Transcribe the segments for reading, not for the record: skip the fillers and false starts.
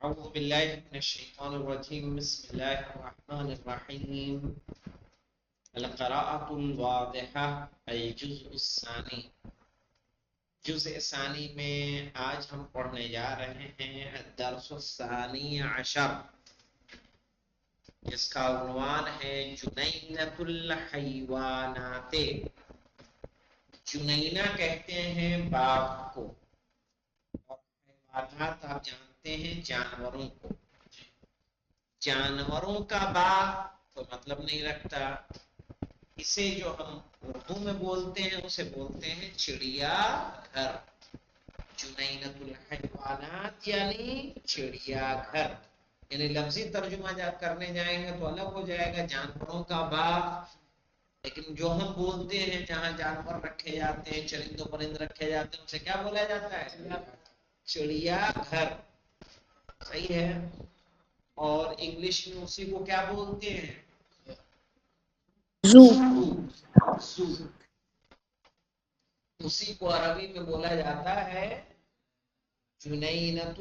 أعوذ بالله من الشيطان الرجيم بسم الله الرحمن الرحيم القراءة الواضحة الجزء الثاني جزء ثانی میں آج ہم پڑھنے جا رہے ہیں الدرس الثانی عشر جس کا عنوان ہے جنینۃ الحیوانات. جنینہ کہتے ہیں باغ کو اور حیوانات آپ جانتے ہیں جانوروں کو. جانوروں کا باغ تو مطلب نہیں رکھتا. اسے جو ہم اردو میں بولتے ہیں اسے بولتے ہیں چڑیا گھر. جنینۃ الحیوانات یعنی چڑیا گھر. یعنی لفظی ترجمہ جب کرنے جائیں گے تو الگ ہو جائے گا جانوروں کا باغ، لیکن جو ہم بولتے ہیں جہاں جانور رکھے جاتے ہیں چرند و پرند رکھے جاتے ہیں اسے کیا بولا جاتا ہے؟ چڑیا گھر. صحیح ہے. اور انگلش میں اسی کو کیا بولتے ہیں؟ زو. زو. اسی کو عربی میں بولا جاتا ہے جنینۃ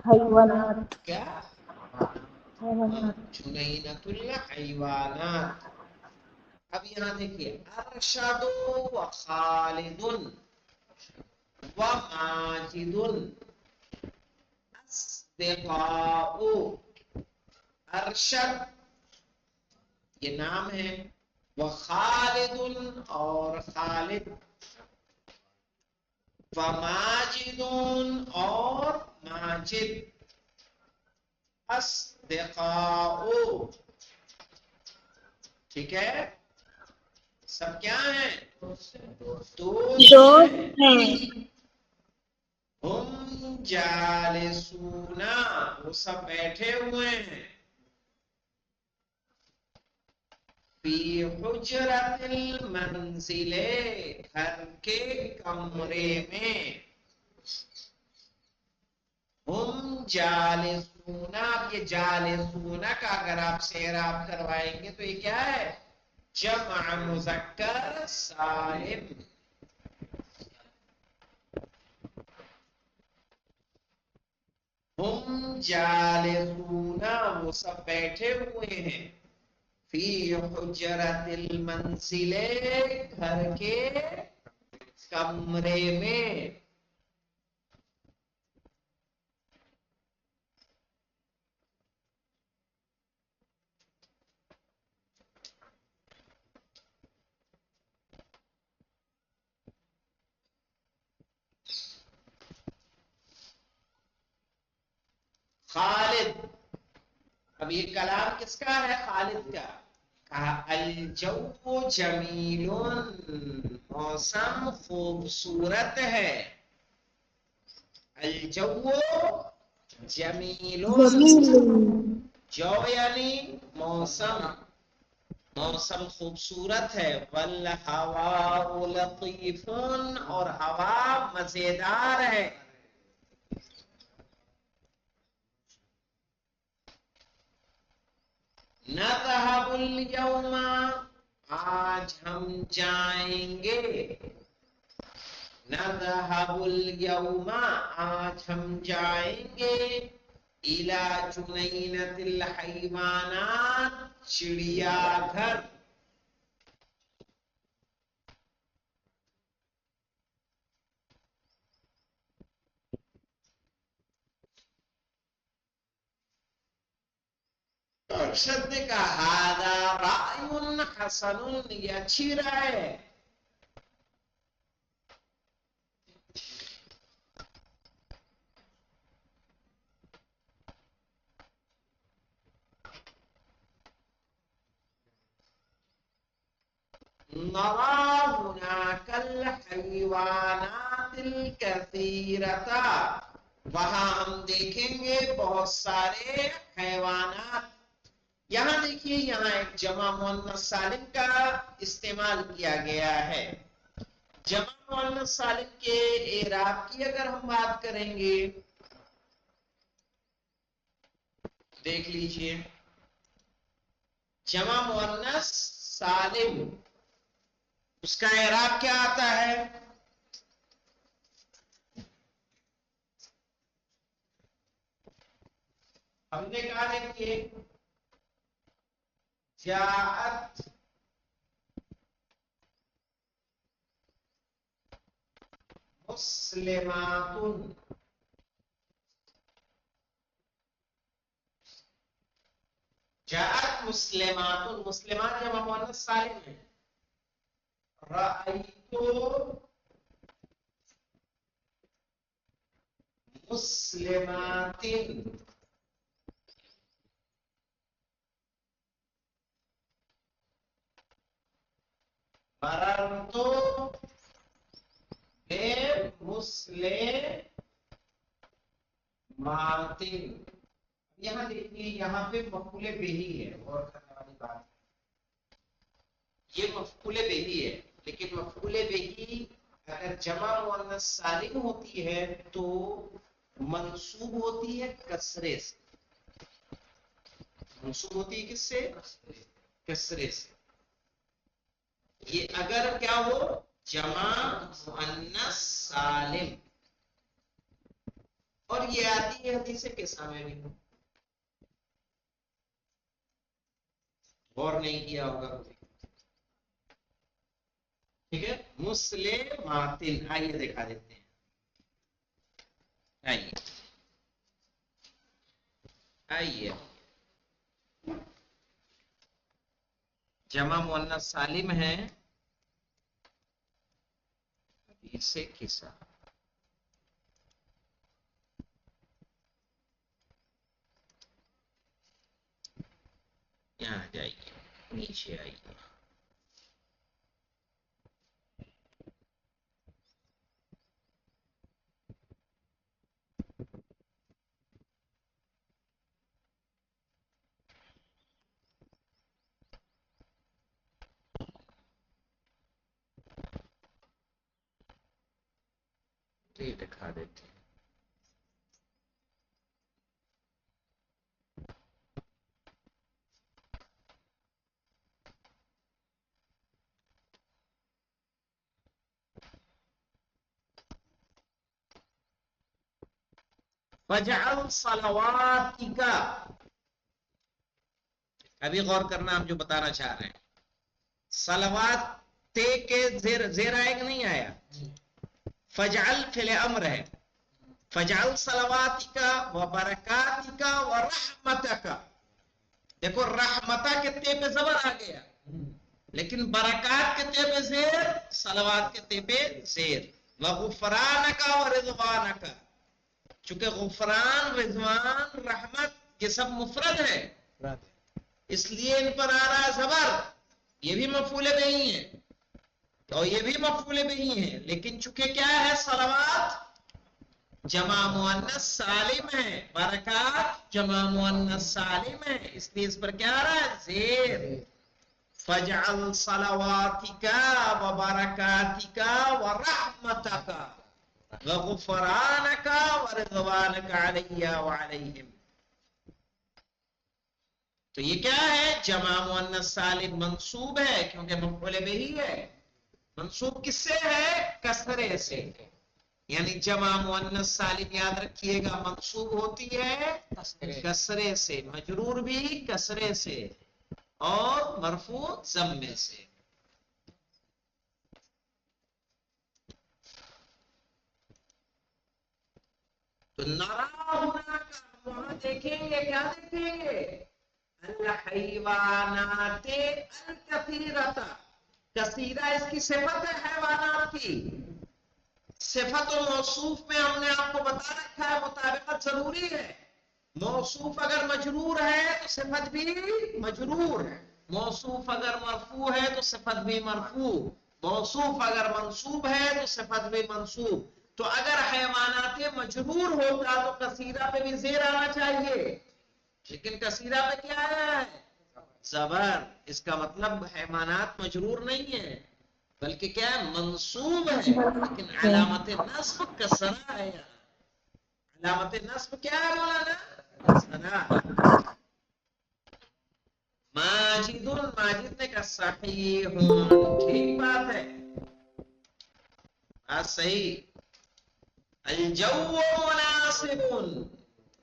حیوانات. کیا؟ جنینۃ الحیوانات. اب یہاں دیکھیے ارشد و خالد و ماجد اصدقاء. ارشد یہ نام ہے، وخالد اور خالد، وماجد اور ماجد، اصدقاء. ٹھیک ہے، سب کیا ہیں؟ دوست ہیں. ہم جالسون وہ سب بیٹھے ہوئے ہیں. فی حجرت المنزل گھر کے کمرے میں. ہم جالسون. یہ جالسون کا اگر آپ سے اعراب کروائیں گے تو یہ کیا ہے؟ جمع مذکر سالم. ہم جالسون وہ سب بیٹھے ہوئے ہیں. فی حجرت المنزل گھر کے کمرے میں. خالد، اب یہ کلام کس کا ہے؟ خالد کا. کہا الجو جمیل، موسم خوبصورت ہے. الجو جمیل. جو یعنی موسم، موسم خوبصورت ہے. والہواء لطیف اور ہوا مزیدار ہے. نذهب اليوم آج ہم جائیں گے. نذهب اليوم آج ہم جائیں گے. الى جنینۃ الحیوانات چڑیا گھر. ارشد نے کہا ھذا رأی حسن، یہ اچھی رائے ہے. نرى هناك الحیوانات الکثیرۃ، وہاں ہم دیکھیں گے بہت سارے حیوانات. یہاں دیکھیے یہاں ایک جمع مؤنث سالم کا استعمال کیا گیا ہے. جمع مؤنث سالم کے اعراب کی اگر ہم بات کریں گے دیکھ لیجئے، جمع مؤنث سالم اس کا اعراب کیا آتا ہے؟ ہم نے کہا دیکھیے جاءت مسلمات، جاءت مسلمات، مسلمات جمع مؤنث سالم ہے. رأیتو مسلمات، مررتو مسلمات. یہاں دیکھیے یہاں پہ مفعول بہی ہے، اور کرنے والی بات ہے، یہ مفعول بہی ہے، لیکن مفعول بہی اگر جمع مؤنث سالم ہوتی ہے تو منصوب ہوتی ہے کسرے سے. منصوب ہوتی ہے کس سے؟ کسرے سے. یہ اگر کیا ہو جمع مؤنث سالم، اور یہ آتی ہے حدیث کسا میں بھی، غور نہیں کیا ہوگا. ٹھیک ہے، مسلمات. آئیے دکھا دیتے ہیں، آئیے آئیے. جمع مؤنث سالم ہے حدیث کسا. یہاں جائیے، نیچے آئیے. یہ دکھا دیتے ہیں. فجعل صلواتک، ابھی غور کرنا ہم جو بتانا چاہ رہے ہیں. صلوات تے کے زیر آئے کہ نہیں آیا؟ فجعل فعل امر ہے. فجعل صلواتک و برکاتک و رحمتک. دیکھو رحمتہ کے تے پہ زبر آ گیا، لیکن برکات کے تے پہ زیر، صلوات کے تے پہ زیر. وغفرانک و رضوانک، چونکہ غفران، رضوان، رحمت یہ سب مفرد ہے، اس لیے ان پر آ رہا ہے زبر. یہ بھی مفعول بہی ہے اور یہ بھی مفعول بہی ہے، لیکن چونکہ کیا ہے صلوات جمع مؤنث سالم ہے، برکات جمع مؤنث سالم ہے، اس لیے اس پر کیا آ رہا ہے زیر. فجعل صلواتک و برکاتک و رحمتک وغفرانک ورضوانک علی وعلیہم. تو یہ کیا ہے؟ جمع مؤنث سالم منصوب ہے کیونکہ مفعول بہی ہے. منصوب کس سے ہے؟ کسرے سے. یعنی جمع مؤنث سالم یاد رکھیے گا منصوب ہوتی ہے کسرے سے، مجرور بھی کسرے سے، اور مرفوع ضمے سے. تو نرا ہونا کا وہاں دیکھیں گے، کیا دیکھیں گے؟ الحیوانات الکثیرۃ. کثیرہ اس کی صفت ہے حیوانات کی. صفت و موصوف میں ہم نے آپ کو بتا رکھا ہے مطابقت ضروری ہے. موصوف اگر مجرور ہے تو صفت بھی مجرور ہے، موصوف اگر مرفوع ہے تو صفت بھی مرفوع، موصوف اگر منصوب ہے تو صفت بھی منصوب. تو اگر حیوانات مجرور ہوتا تو کثیرہ پہ بھی زیر آنا چاہیے، لیکن کثیرہ پہ کیا ہے؟ زبر. اس کا مطلب حیوانات مجرور نہیں ہے بلکہ کیا ہے؟ منصوب ہے، لیکن علامت نصب کسرہ ہے. علامت نصب کیا ہے مولانا؟ کسرہ. ماجد، ماجد نے کہا صحیح، ٹھیک بات ہے، بات صحیح. الجو مناسب،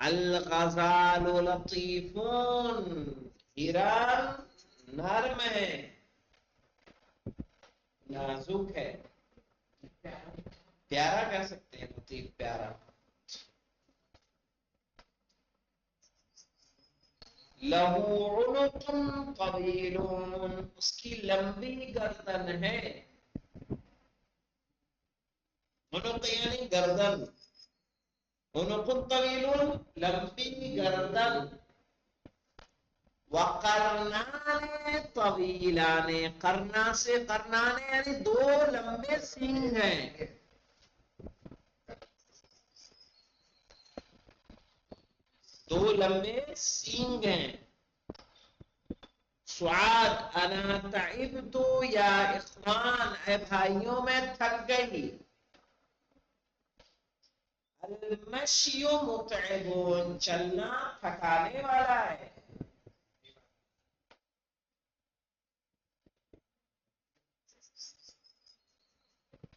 الغزال لطیفون، ہرن نرم ہے، نازک ہے، پیارا کہہ سکتے ہیں، لطیف پیارا. لہو عنق طویل، اس کی لمبی گردن ہے. عنق یعنی گردن، عنق طویل لمبی گردن. وقرنان طویلان، قرنا سے قرنان یعنی دو لمبے سینگ ہیں. دو لمبے سینگ ہیں. سعاد انا تعبت یا اخوان، اے بھائیوں میں تھک گئی. المشی متعب، چلنا تھکانے والا ہے.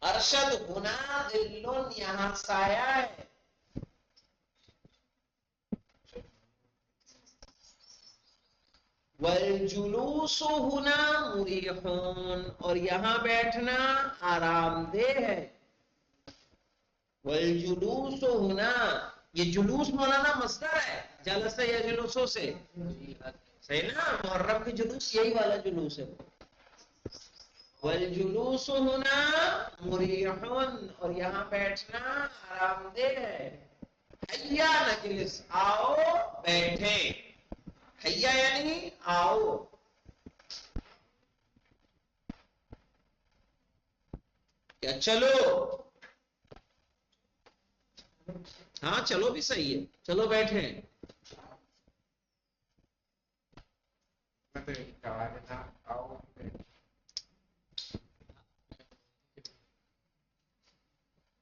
ارشد ہنا ظل، یہاں سایہ ہے. والجلوس ہنا مریحون، اور یہاں بیٹھنا آرام دہ ہے. والجلوس ہنا، یہ جلوس مولانا مصدر ہے، جلسہ یا جلوسوں سے صحیح نا. محرم کی جلوس یہی والا جلوس ہے. والجلوس ہنا مریحون، اور یہاں بیٹھنا آرام دہ ہے. حیا نجلس، آؤ بیٹھے. حیا یعنی آؤ. کیا چلو؟ ہاں چلو بھی صحیح ہے، چلو بیٹھے.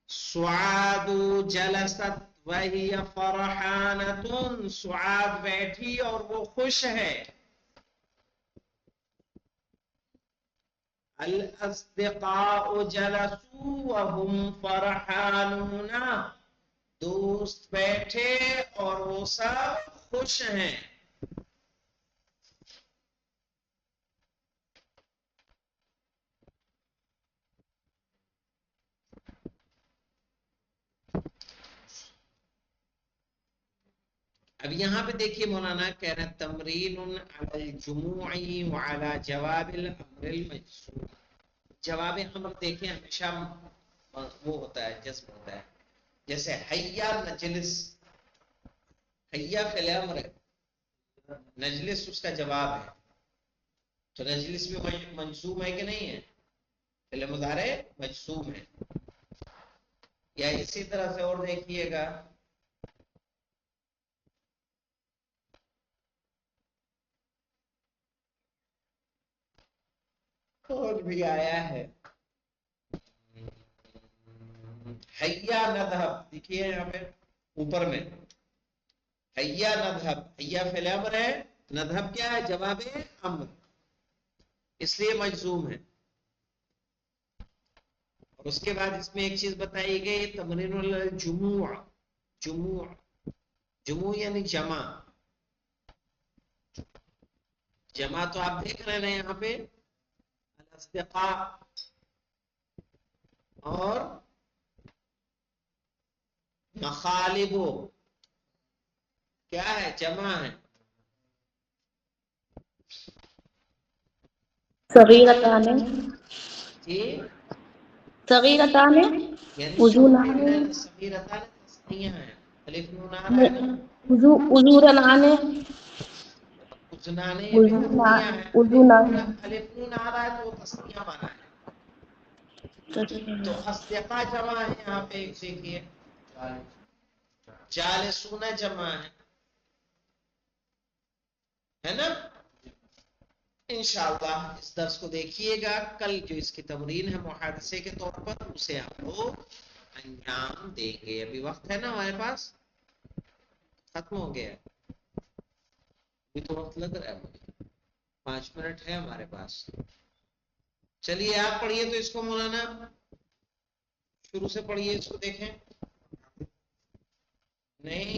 سعاد جلست وہی فرحانۃ، سعاد بیٹھی اور وہ خوش ہے. الاصدقاء جلسوا وهم فرحانون، دوست بیٹھے اور وہ سب خوش ہیں. اب یہاں پہ دیکھیے مولانا کہہ رہے ہیں تمرین علی الجموع وعلی جواب الامر المجزوم. جواب امر دیکھیں ہمیشہ وہ ہوتا ہے، جذب ہوتا ہے. جیسے حیا نجلس، حیا فعل امر ہے، نجلس اس کا جواب ہے. تو نجلس بھی منصوب ہے کہ نہیں ہے؟ فعل مضارع مجزوم ہے. یا اسی طرح سے اور دیکھیے گا اور بھی آیا ہے. حیا نذهب، دیکھیے یہاں پہ اوپر میں حیا نذهب، حیا فعل امر ہے، نذهب کیا ہے؟ جواب امر، اس لیے مجزوم ہے. اور اس کے بعد اس میں ایک چیز بتائی گئی تمرین الجموع. جموع، جموع یعنی جمع. جمع تو آپ دیکھ رہے ہیں یہاں پہ الاصدقاء اور مخالب کیا ہے؟ جمع ہے. صغیرتان، جی صغیرتان، یعنی چھوٹے وجونان، ہیں. صغیرتان تسنیہ ہیں، الف نون آ رہا ہے نا. وزورنان، اذنان یہ بھی تسنیہ ہے، وزونان. الف نون آ رہا ہے تو وہ تسنیہ بنا ہے. تو اصدقاء جمع ہے یہاں پہ دیکھیے، جالسون جمع ہے نا. انشاءاللہ اس درس کو دیکھیے گا. کل جو اس کی تمرین ہے محادثے کے طور پر، اسے ہم لوگ انجام دیں گے. ابھی وقت ہے نا ہمارے پاس، ختم ہو گیا. ابھی تو وقت لگ رہا ہے مجھے، 5 منٹ ہے ہمارے پاس. چلیے آپ پڑھیے تو اس کو مولانا، شروع سے پڑھیے اس کو، دیکھیں. نہیں